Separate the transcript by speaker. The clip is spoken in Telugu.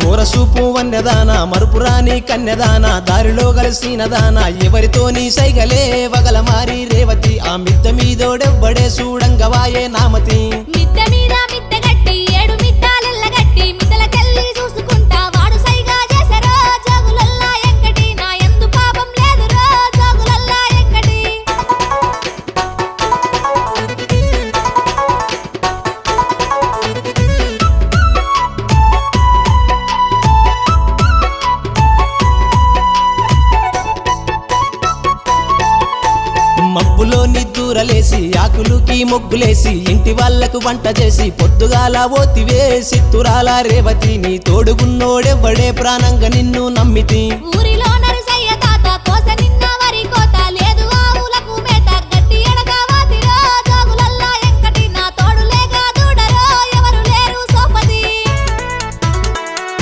Speaker 1: ఊరసూపు వన్నెదాన మరుపురాని కన్యదాన దారిలో కలిసినదాన ఎవరితోని సైగలే వగల మారి రేవతి ఆ మిద్ద మీదోడెవ్వడే చూడంగవాయే నామతి
Speaker 2: మిద్ద మీద మిద్ద గట్టి 7 మిద్దాలెల్ల గట్టి మిద్దలకెళ్ళి చూసుకుంటా వాడు సైగా చేసరో జోగులల్లా ఎంకటి నా యందు పాపం లేదురో జోగులల్లా ఎంకటి
Speaker 1: మబ్బులో నిద్దూరలేసి ఆకులుకి మొగ్గులేసి ఇంటి వాళ్లకు వంట చేసి పొద్దుగాల ఓతివే సిత్తురాల రేవతి నీ తోడుగున్నోడెవ్వడే ప్రాణంగా నిన్ను నమ్మితి
Speaker 2: ఊరిలో